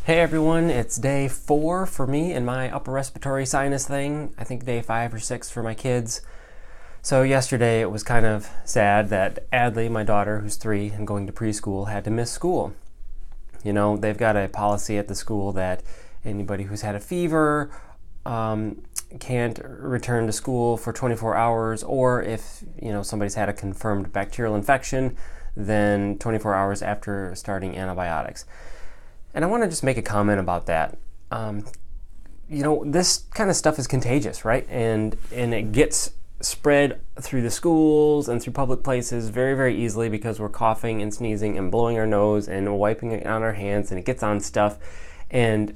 Hey everyone, it's day 4 for me in my upper respiratory sinus thing. I think day 5 or 6 for my kids. So yesterday it was kind of sad that Adley, my daughter, who's 3 and going to preschool, had to miss school. You know, they've got a policy at the school that anybody who's had a fever can't return to school for 24 hours, or if, somebody's had a confirmed bacterial infection, then 24 hours after starting antibiotics. And I want to just make a comment about that. This kind of stuff is contagious, right? And it gets spread through the schools and through public places very, very easily because we're coughing and sneezing and blowing our nose and wiping it on our hands, and it gets on stuff. And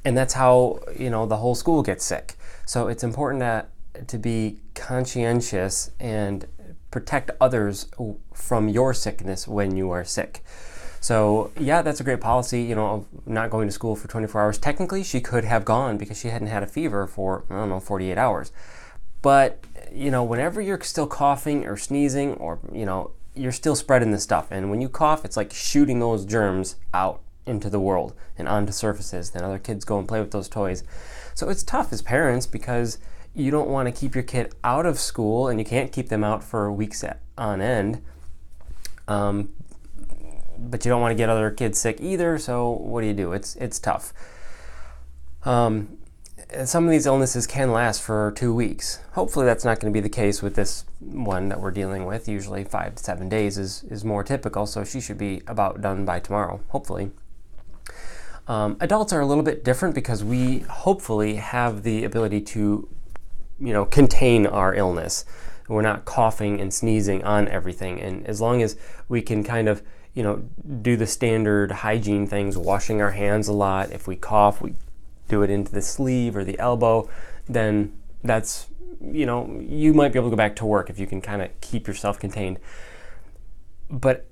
that's how, the whole school gets sick. So it's important to be conscientious and protect others from your sickness when you are sick. So yeah, that's a great policy, of not going to school for 24 hours. Technically, she could have gone because she hadn't had a fever for, 48 hours. But, whenever you're still coughing or sneezing or, you're still spreading this stuff. And when you cough, it's like shooting those germs out into the world and onto surfaces. Then other kids go and play with those toys. So it's tough as parents because you don't want to keep your kid out of school, and you can't keep them out for weeks on end. But you don't want to get other kids sick either, so what do? It's tough. And some of these illnesses can last for 2 weeks. Hopefully that's not going to be the case with this one that we're dealing with. Usually 5 to 7 days is more typical, so she should be about done by tomorrow, hopefully. Adults are a little bit different because we hopefully have the ability to, contain our illness. We're not coughing and sneezing on everything, and as long as we can kind of do the standard hygiene things, washing our hands a lot. If we cough, we do it into the sleeve or the elbow, then that's, you might be able to go back to work if you can kind of keep yourself contained. But,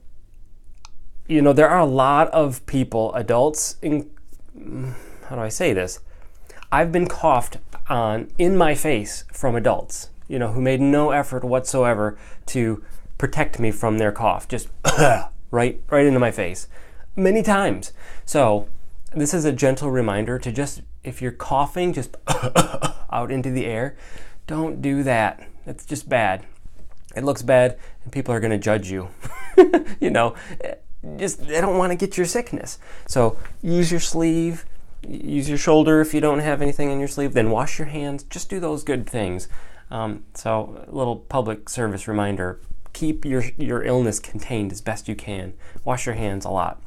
there are a lot of people, adults, how do I say this? I've been coughed on in my face from adults, who made no effort whatsoever to protect me from their cough. Just right into my face many times. So this is a gentle reminder to just, if you're coughing, just out into the air. Don't do that. It's just bad. It looks bad and people are going to judge you. They don't want to get your sickness. So use your sleeve, use your shoulder if you don't have anything in your sleeve, then wash your hands. Just do those good things. So a little public service reminder. Keep your illness contained as best you can. Wash your hands a lot.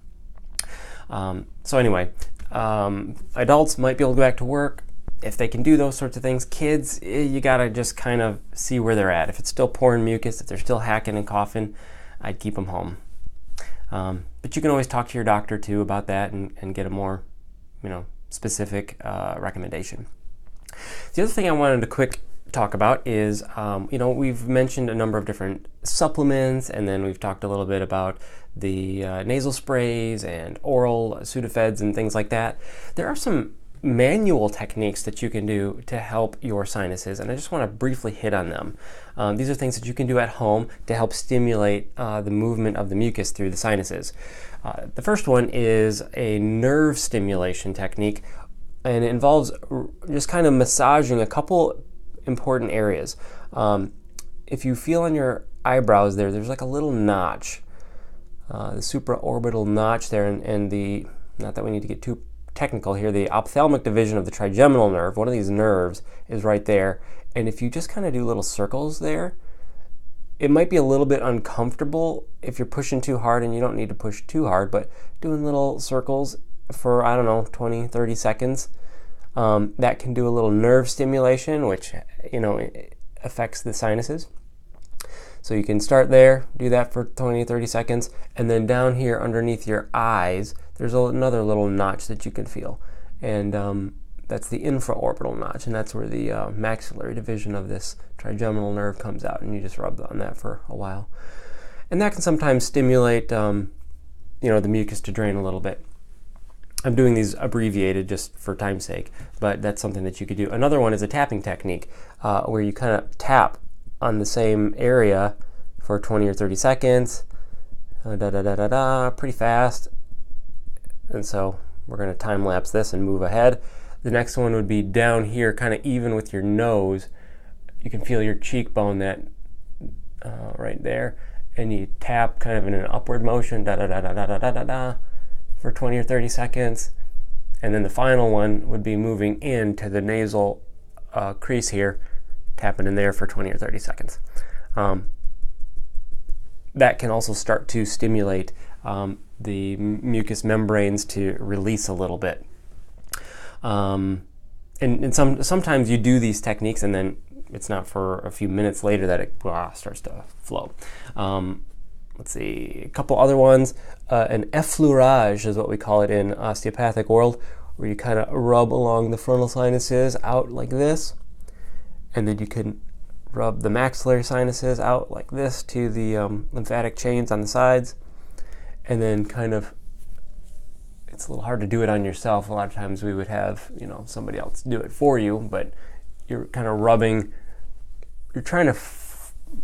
So anyway, adults might be able to go back to work if they can do those sorts of things. Kids, you gotta just kind of see where they're at. If it's still pouring mucus, if they're still hacking and coughing, I'd keep them home. But you can always talk to your doctor too about that and get a more, specific recommendation. The other thing I wanted to talk about is, we've mentioned a number of different supplements, and then we've talked a little bit about the nasal sprays and oral Sudafeds and things like that. There are some manual techniques that you can do to help your sinuses, and I just want to briefly hit on them. These are things that you can do at home to help stimulate the movement of the mucus through the sinuses. The first one is a nerve stimulation technique, and it involves just kind of massaging a couple important areas. If you feel on your eyebrows there's like a little notch, the supraorbital notch there, and the, not that we need to get too technical here, the ophthalmic division of the trigeminal nerve, one of these nerves is right there. And if you just kind of do little circles there, it might be a little bit uncomfortable if you're pushing too hard, and you don't need to push too hard, but doing little circles for, 20, 30 seconds, that can do a little nerve stimulation, which, affects the sinuses. So you can start there, do that for 20, 30 seconds, and then down here underneath your eyes, there's another little notch that you can feel. And that's the infraorbital notch, and that's where the maxillary division of this trigeminal nerve comes out, and you just rub on that for a while. And that can sometimes stimulate, the mucus to drain a little bit. I'm doing these abbreviated just for time's sake, but that's something that you could do. Another one is a tapping technique, where you kind of tap on the same area for 20 or 30 seconds, pretty fast. And so we're going to time lapse this and move ahead. The next one would be down here, kind of even with your nose. You can feel your cheekbone, that right there, and you tap kind of in an upward motion, da da da da da da da da da, for 20 or 30 seconds. And then the final one would be moving into the nasal crease here, tapping in there for 20 or 30 seconds. That can also start to stimulate the mucous membranes to release a little bit. And sometimes you do these techniques and then it's not for a few minutes later that it starts to flow. Let's see, a couple other ones. An effleurage is what we call it in osteopathic world, where you kind of rub along the frontal sinuses out like this, and then you can rub the maxillary sinuses out like this to the lymphatic chains on the sides, and then kind of, it's a little hard to do it on yourself. A lot of times we would have, somebody else do it for you, but you're kind of rubbing, you're trying to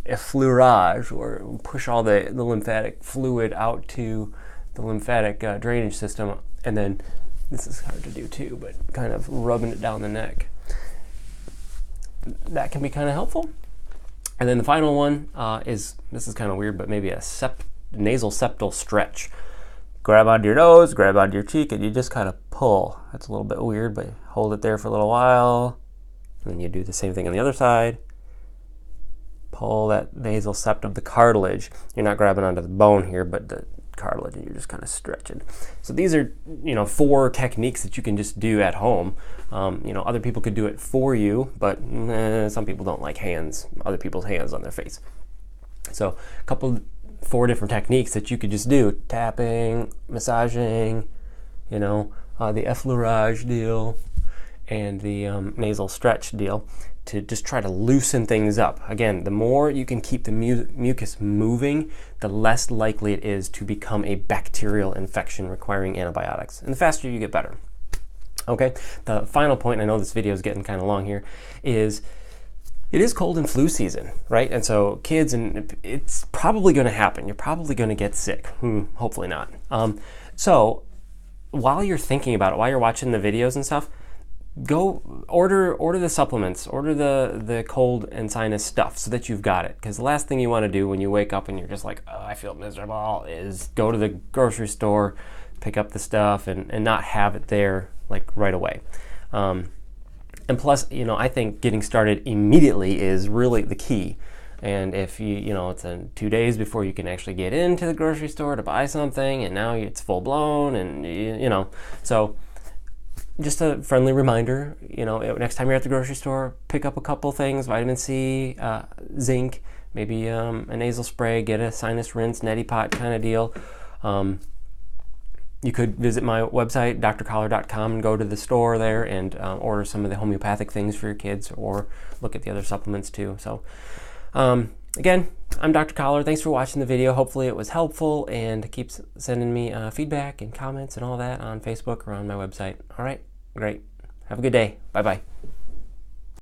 effleurage or push all the lymphatic fluid out to the lymphatic drainage system, and then this is hard to do too, but kind of rubbing it down the neck. That can be kind of helpful. And then the final one is, this is kind of weird, but maybe a nasal septal stretch. Grab onto your nose, grab onto your cheek, and you just kind of pull. That's a little bit weird, but hold it there for a little while. And then you do the same thing on the other side. Pull that nasal septum, the cartilage. You're not grabbing onto the bone here, but the cartilage, and you're just kind of stretching. So these are, 4 techniques that you can just do at home. Other people could do it for you, but some people don't like other people's hands on their face. So 4 different techniques that you could just do: tapping, massaging, the effleurage deal, and the nasal stretch deal, to just try to loosen things up. Again, the more you can keep the mucus moving, the less likely it is to become a bacterial infection requiring antibiotics. And the faster you get better. Okay, the final point, I know this video is getting kind of long here, is it is cold and flu season, right? And so kids, and it's probably going to happen. You're probably going to get sick. Hopefully not. So while you're thinking about it, while you're watching the videos and stuff, go order the supplements, order the cold and sinus stuff so that you've got it. Because the last thing you want to do when you wake up and you're just like, oh, I feel miserable, is go to the grocery store, pick up the stuff, and not have it there like right away. And plus, I think getting started immediately is really the key. And if it's in 2 days before you can actually get into the grocery store to buy something, and now it's full blown, and so just a friendly reminder, next time you're at the grocery store, pick up a couple things: vitamin C, zinc, maybe a nasal spray, get a sinus rinse, neti pot kind of deal. You could visit my website, drcollar.com, and go to the store there and order some of the homeopathic things for your kids, or look at the other supplements too. So again, I'm Dr. Collar. Thanks for watching the video. Hopefully it was helpful, and keep sending me feedback and comments and all that on Facebook or on my website. All right, great. Have a good day. Bye-bye.